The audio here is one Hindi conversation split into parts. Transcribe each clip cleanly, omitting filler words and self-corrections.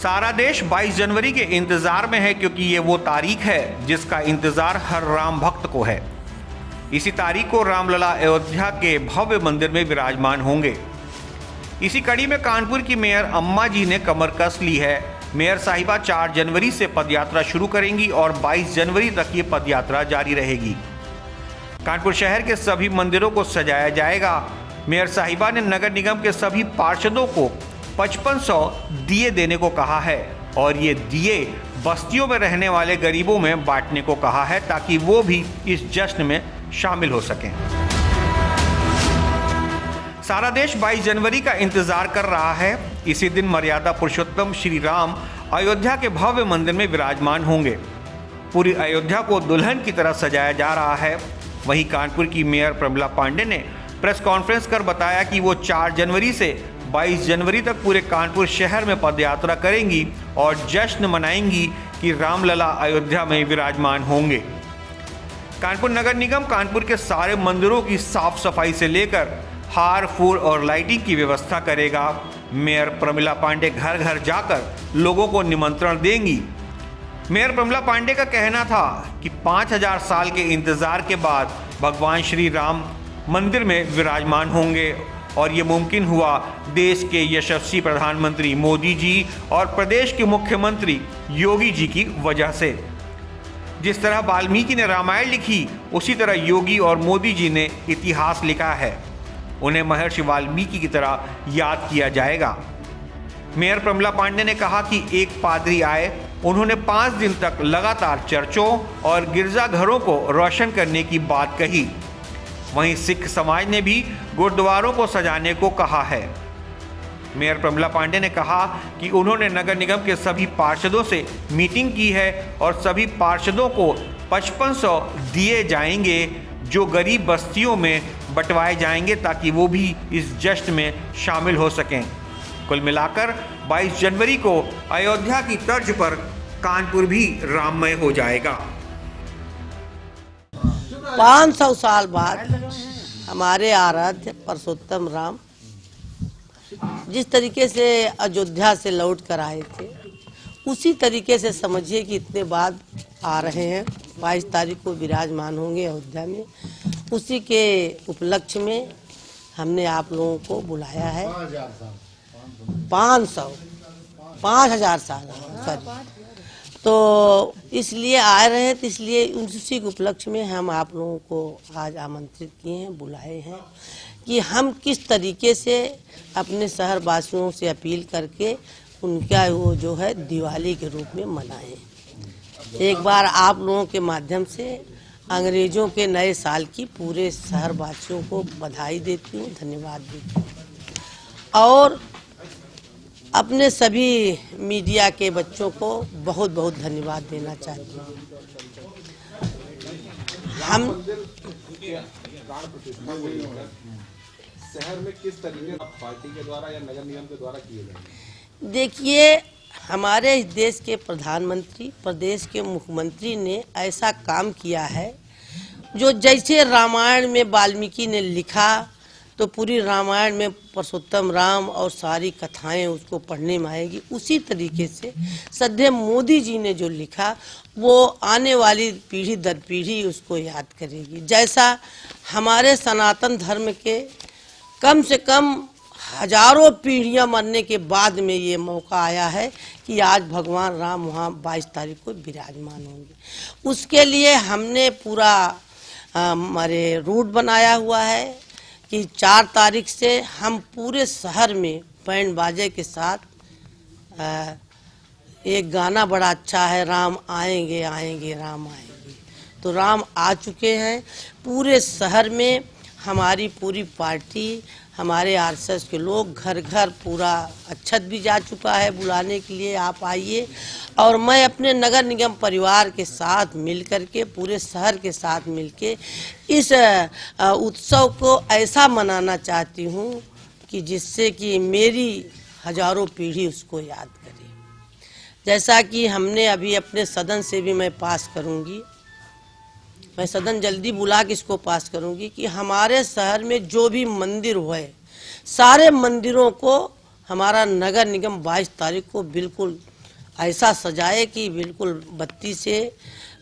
सारा देश 22 जनवरी के इंतजार में है, क्योंकि ये वो तारीख है जिसका इंतजार हर राम भक्त को है। इसी तारीख को रामलला अयोध्या के भव्य मंदिर में विराजमान होंगे। इसी कड़ी में कानपुर की मेयर अम्मा जी ने कमर कस ली है। मेयर साहिबा 4 जनवरी से पदयात्रा शुरू करेंगी और 22 जनवरी तक ये पदयात्रा जारी रहेगी। कानपुर शहर के सभी मंदिरों को सजाया जाएगा। मेयर साहिबा ने नगर निगम के सभी पार्षदों को 5500 दिए देने को कहा है और ये दिए बस्तियों में रहने वाले गरीबों में बांटने को कहा है, ताकि वो भी इस जश्न में शामिल हो सकें। सारा देश 22 जनवरी का इंतजार कर रहा है। इसी दिन मर्यादा पुरुषोत्तम श्री राम अयोध्या के भव्य मंदिर में विराजमान होंगे। पूरी अयोध्या को दुल्हन की तरह सजाया जा रहा है। वहीं कानपुर की मेयर प्रमिला पांडे ने प्रेस कॉन्फ्रेंस कर बताया कि वो 4 जनवरी से 22 जनवरी तक पूरे कानपुर शहर में पदयात्रा करेंगी और जश्न मनाएंगी कि रामलला अयोध्या में विराजमान होंगे। कानपुर नगर निगम कानपुर के सारे मंदिरों की साफ सफाई से लेकर हार फूल और लाइटिंग की व्यवस्था करेगा। मेयर प्रमिला पांडे घर घर जाकर लोगों को निमंत्रण देंगी। मेयर प्रमिला पांडे का कहना था कि 5000 साल के इंतजार के बाद भगवान श्री राम मंदिर में विराजमान होंगे और ये मुमकिन हुआ देश के यशस्वी प्रधानमंत्री मोदी जी और प्रदेश के मुख्यमंत्री योगी जी की वजह से। जिस तरह वाल्मीकि ने रामायण लिखी, उसी तरह योगी और मोदी जी ने इतिहास लिखा है। उन्हें महर्षि वाल्मीकि की तरह याद किया जाएगा। मेयर प्रमिला पांडे ने कहा कि एक पादरी आए, उन्होंने 5 दिन तक लगातार चर्चों और गिरजाघरों को रोशन करने की बात कही। वहीं सिख समाज ने भी गुरुद्वारों को सजाने को कहा है। मेयर प्रमिला पांडे ने कहा कि उन्होंने नगर निगम के सभी पार्षदों से मीटिंग की है और सभी पार्षदों को 5500 दिए जाएंगे जो गरीब बस्तियों में बंटवाए जाएंगे, ताकि वो भी इस जश्न में शामिल हो सकें। कुल मिलाकर 22 जनवरी को अयोध्या की तर्ज पर कानपुर भी राममय हो जाएगा। 500 साल बाद हमारे आराध्य पुरुषोत्तम राम जिस तरीके से अयोध्या से लौट कर आए थे, उसी तरीके से समझिए कि इतने बाद आ रहे हैं। 22 तारीख को विराजमान होंगे अयोध्या में। उसी के उपलक्ष्य में हमने आप लोगों को बुलाया है। 5000 साल सॉरी, तो इसलिए आ रहे हैं। तो इसलिए उसी के उपलक्ष्य में हम आप लोगों को आज आमंत्रित किए हैं, बुलाए हैं कि हम किस तरीके से अपने शहर वासियों से अपील करके उनका वो जो है दिवाली के रूप में मनाएं। एक बार आप लोगों के माध्यम से अंग्रेजों के नए साल की पूरे शहर वासियों को बधाई देती हूँ, धन्यवाद देती हूँ और अपने सभी मीडिया के बच्चों को बहुत बहुत धन्यवाद देना चाहती हूँ। हम शहर में किस तरीके पार्टी के द्वारा या नगर निगम के द्वारा किए जाएंगे? देखिए, हमारे इस देश के प्रधानमंत्री, प्रदेश के मुख्यमंत्री ने ऐसा काम किया है जो जैसे रामायण में वाल्मीकि ने लिखा, तो पूरी रामायण में पुरुषोत्तम राम और सारी कथाएं उसको पढ़ने में आएगी। उसी तरीके से सदैव मोदी जी ने जो लिखा वो आने वाली पीढ़ी दर पीढ़ी उसको याद करेगी। जैसा हमारे सनातन धर्म के कम से कम हजारों पीढ़ियां मरने के बाद में ये मौका आया है कि आज भगवान राम वहाँ 22 तारीख को विराजमान होंगे। उसके लिए हमने पूरा हमारे रूट बनाया हुआ है कि 4 तारीख से हम पूरे शहर में बैंड बाजे के साथ एक गाना बड़ा अच्छा है, राम आएंगे आएंगे राम आएंगे। तो राम आ चुके हैं। पूरे शहर में हमारी पूरी पार्टी, हमारे आरएसएस के लोग घर घर पूरा अक्षत भी जा चुका है बुलाने के लिए, आप आइए। और मैं अपने नगर निगम परिवार के साथ मिलकर के, पूरे शहर के साथ मिलके इस उत्सव को ऐसा मनाना चाहती हूँ कि जिससे कि मेरी हजारों पीढ़ी उसको याद करे। जैसा कि हमने अभी अपने सदन से भी मैं पास करूँगी, मैं सदन जल्दी बुला के इसको पास करूँगी कि हमारे शहर में जो भी मंदिर हुए, सारे मंदिरों को हमारा नगर निगम 22 तारीख को बिल्कुल ऐसा सजाए कि बिल्कुल बत्ती से,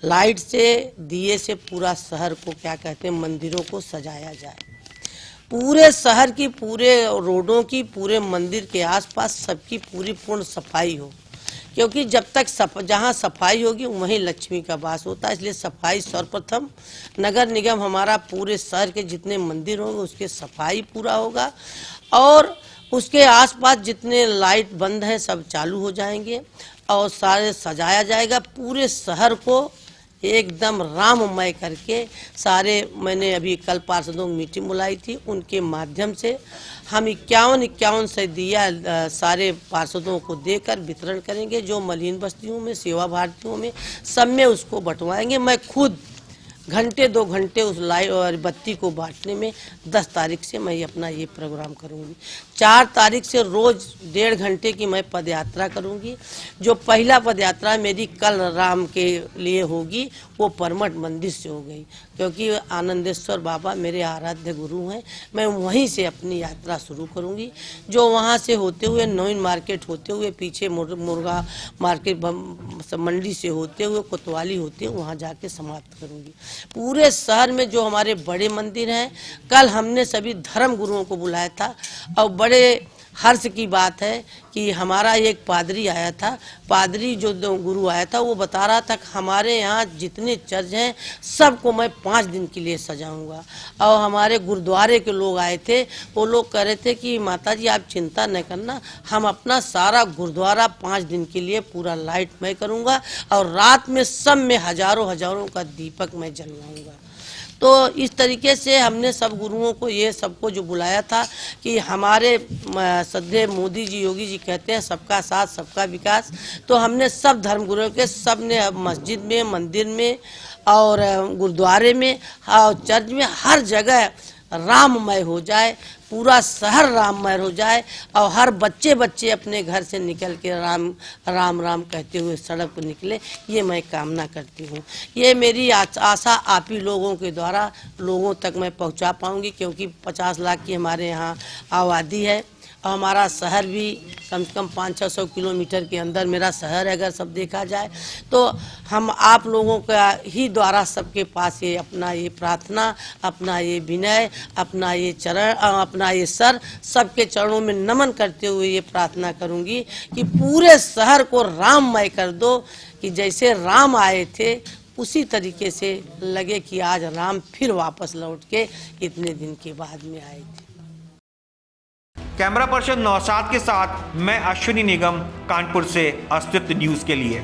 लाइट से, दिए से पूरा शहर को क्या कहते हैं, मंदिरों को सजाया जाए। पूरे शहर की, पूरे रोडों की, पूरे मंदिर के आसपास सबकी पूरी पूर्ण सफाई हो, क्योंकि जब तक जहाँ सफाई होगी वहीं लक्ष्मी का वास होता है। इसलिए सफाई सर्वप्रथम। नगर निगम हमारा पूरे शहर के जितने मंदिर होंगे उसके सफाई पूरा होगा, और उसके आसपास जितने लाइट बंद हैं सब चालू हो जाएंगे और सारे सजाया जाएगा। पूरे शहर को एकदम राममय करके सारे, मैंने अभी कल पार्षदों की मीटिंग बुलाई थी, उनके माध्यम से हम 51 से दिया सारे पार्षदों को देकर वितरण करेंगे। जो मलिन बस्तियों में, सेवा भारतियों में, सब में उसको बंटवाएंगे। मैं खुद घंटे 2 घंटे उस लाइट और बत्ती को बांटने में 10 तारीख से मैं अपना ये प्रोग्राम करूंगी। 4 तारीख से रोज 1.5 घंटे की मैं पदयात्रा करूंगी। जो पहला पदयात्रा मेरी कल राम के लिए होगी वो परमठ मंदिर से हो गई, क्योंकि आनंदेश्वर बाबा मेरे आराध्य गुरु हैं। मैं वहीं से अपनी यात्रा शुरू करूंगी, जो वहां से होते हुए नवीन मार्केट होते हुए पीछे मुर्गा मार्केट मंडी से होते हुए कोतवाली होते हुए वहां जाके समाप्त करूंगी। पूरे शहर में जो हमारे बड़े मंदिर हैं, कल हमने सभी धर्म गुरुओं को बुलाया था और बड़े हर्ष की बात है कि हमारा एक पादरी आया था। पादरी जो गुरु आया था वो बता रहा था कि हमारे यहाँ जितने चर्च हैं सबको मैं 5 दिन के लिए सजाऊंगा। और हमारे गुरुद्वारे के लोग आए थे, वो लोग कह रहे थे कि माता जी आप चिंता न करना, हम अपना सारा गुरुद्वारा 5 दिन के लिए पूरा लाइट मैं करूँगा और रात में सब में हजारों का दीपक मैं जलवाऊँगा। तो इस तरीके से हमने सब गुरुओं को ये सबको जो बुलाया था कि हमारे श्रद्धेय मोदी जी, योगी जी कहते हैं सबका साथ सबका विकास। तो हमने सब धर्म गुरुओं के, सब ने मस्जिद में, मंदिर में और गुरुद्वारे में और चर्च में हर जगह राममय हो जाए, पूरा शहर राममय हो जाए और हर बच्चे अपने घर से निकल के राम राम राम कहते हुए सड़क पर निकले, ये मैं कामना करती हूँ। ये मेरी आशा आप ही लोगों के द्वारा लोगों तक मैं पहुँचा पाऊँगी, क्योंकि 50 लाख की हमारे यहाँ आबादी है और हमारा शहर भी कम से कम 500-600 किलोमीटर के अंदर मेरा शहर है। अगर सब देखा जाए तो हम आप लोगों का ही द्वारा सबके पास ये अपना ये प्रार्थना, अपना ये विनय, अपना ये चरण, अपना ये सर सबके चरणों में नमन करते हुए ये प्रार्थना करूंगी कि पूरे शहर को राममय कर दो, कि जैसे राम आए थे उसी तरीके से लगे कि आज राम फिर वापस लौट के इतने दिन के बाद में आए थे। कैमरा पर्सन नौशाद के साथ मैं अश्विनी निगम, कानपुर से अस्तित्व न्यूज के लिए।